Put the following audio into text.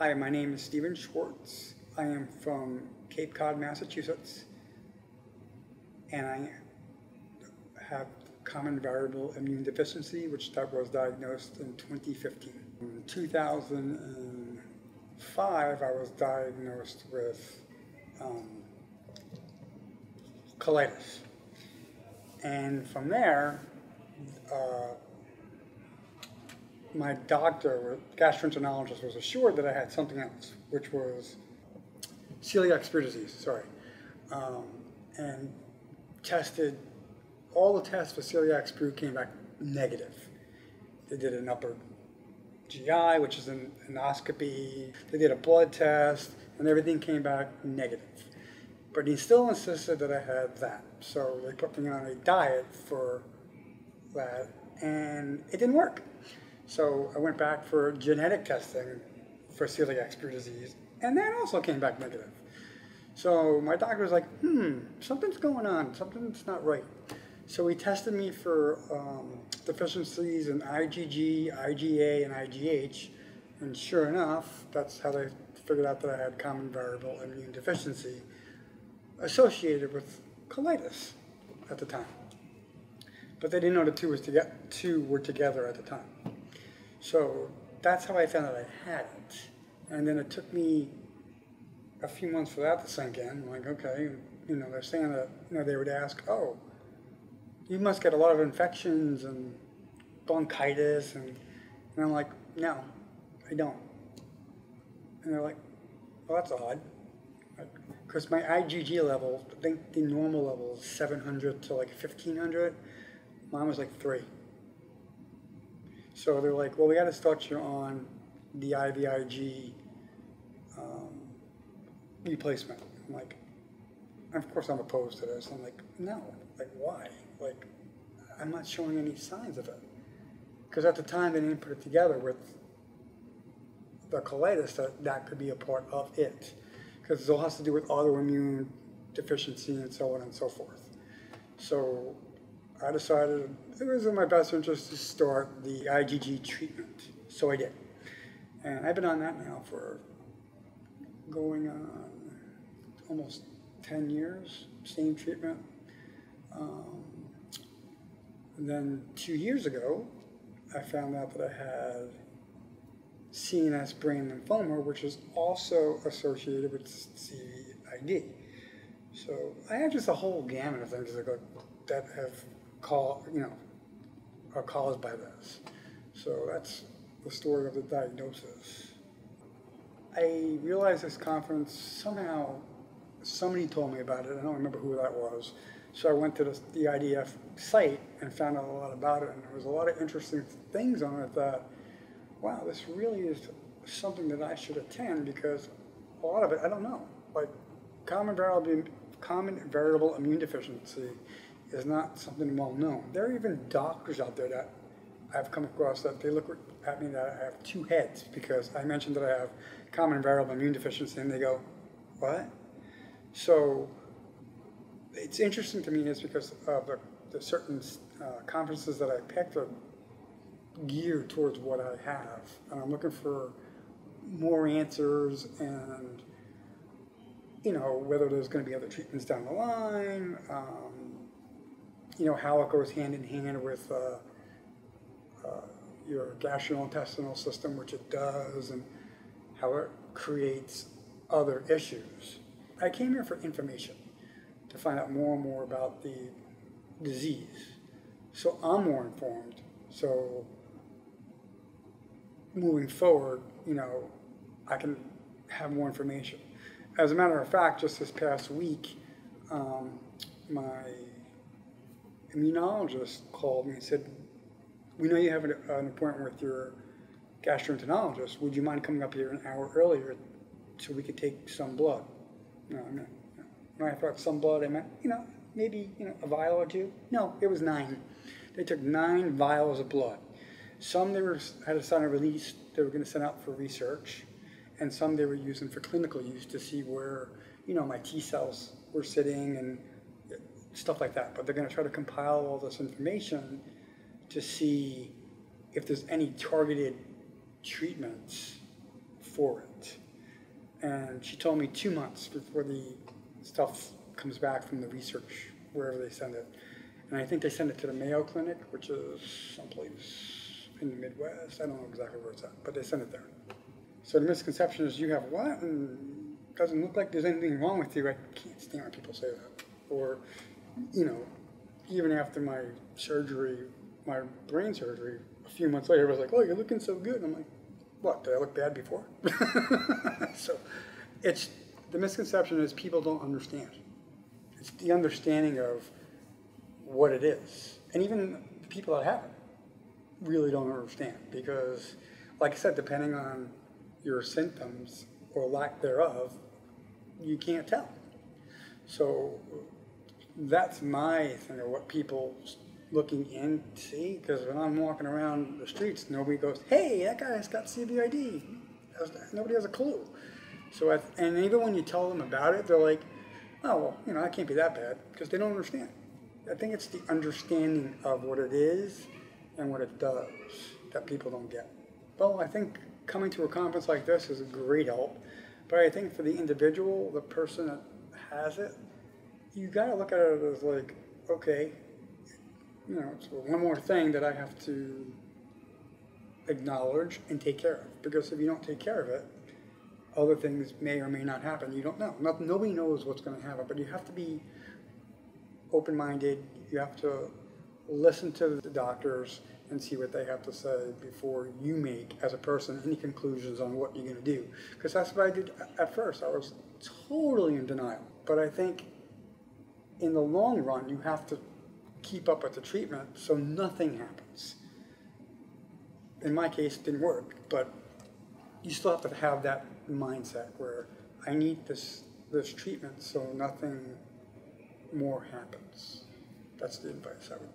Hi, my name is Stephen Schwartz. I am from Cape Cod, Massachusetts, and I have common variable immune deficiency, which was diagnosed in 2015. In 2005, I was diagnosed with colitis, and from there, my doctor, gastroenterologist, was assured that I had something else, which was celiac spear disease, and tested, all the tests for celiac spear came back negative. They did an upper GI, which is an endoscopy, they did a blood test, and everything came back negative. But he still insisted that I had that, so they put me on a diet for that, and it didn't work. So I went back for genetic testing for celiac spear disease, and that also came back negative. So my doctor was like, something's going on, something's not right. So he tested me for deficiencies in IgG, IgA, and IgH, and sure enough, that's how they figured out that I had common variable immune deficiency associated with colitis at the time. But they didn't know the two were together at the time. So that's how I found out I had it. And then it took me a few months for that to sink in. I'm like, okay, they're saying that, they would ask, oh, you must get a lot of infections and bronchitis. And I'm like, no, I don't. And they're like, well, that's odd. Because my IgG level, I think the normal level is 700 to like 1500. Mine was like 3. So they're like, well, we got to start you on the IVIG replacement. I'm like, of course I'm opposed to this. I'm like, no, like why? Like, I'm not showing any signs of it. Because at the time they didn't put it together with the colitis that could be a part of it. Because it all has to do with autoimmune deficiency and so on and so forth. So I decided it was in my best interest to start the IgG treatment, so I did. And I've been on that now for going on almost 10 years, same treatment. And then 2 years ago, I found out that I had CNS brain lymphoma, which is also associated with CVID. So I have just a whole gamut of things that have are caused by this. So that's the story of the diagnosis. I realized this conference, somehow somebody told me about it. I don't remember who that was. So I went to the IDF site and found out a lot about it, and there was a lot of interesting things on it that, wow, this really is something that I should attend, because a lot of it, I don't know. Like common variable immune deficiency is not something well known. There are even doctors out there that I've come across that they look at me that I have 2 heads, because I mentioned that I have common variable immune deficiency, and they go, what? So it's interesting to me is because of the certain conferences that I picked are geared towards what I have, and I'm looking for more answers, and whether there's going to be other treatments down the line, how it goes hand in hand with your gastrointestinal system, which it does, and how it creates other issues. I came here for information, to find out more and more about the disease, so I'm more informed. So moving forward, I can have more information. As a matter of fact, just this past week, my immunologist called me and said, we know you have an appointment with your gastroenterologist. Would you mind coming up here an hour earlier so we could take some blood? When I thought some blood, I meant, maybe, a vial or 2. No, it was 9. They took 9 vials of blood. Some had a sign of release they were going to send out for research, and some they were using for clinical use to see where, my T cells were sitting and stuff like that. But they're going to try to compile all this information to see if there's any targeted treatments for it. And she told me 2 months before the stuff comes back from the research, wherever they send it. And I think they send it to the Mayo Clinic, which is someplace in the Midwest. I don't know exactly where it's at, but they send it there. So the misconception is you have what? And it doesn't look like there's anything wrong with you. I can't stand when people say that. Or, you know, even after my surgery, my brain surgery, a few months later, it was like, oh, you're looking so good. And I'm like, what, did I look bad before? So it's, the misconception is people don't understand. It's the understanding of what it is. And even the people that have it really don't understand because, like I said, depending on your symptoms or lack thereof, you can't tell. So that's my thing of what people looking in see, because when I'm walking around the streets, nobody goes, hey, that guy's got CVID. Nobody has a clue. So, and even when you tell them about it, they're like, oh, well, you know, that can't be that bad, because they don't understand. I think it's the understanding of what it is and what it does that people don't get. Well, I think coming to a conference like this is a great help, but I think for the individual, the person that has it, you got to look at it as like, okay, you know, it's one more thing that I have to acknowledge and take care of. Because if you don't take care of it, other things may or may not happen. You don't know. Nobody knows what's going to happen, but you have to be open-minded. You have to listen to the doctors and see what they have to say before you make, as a person, any conclusions on what you're going to do. Because that's what I did at first. I was totally in denial. But I think in the long run, you have to keep up with the treatment so nothing happens. In my case, it didn't work, but you still have to have that mindset where I need this treatment so nothing more happens. That's the advice I would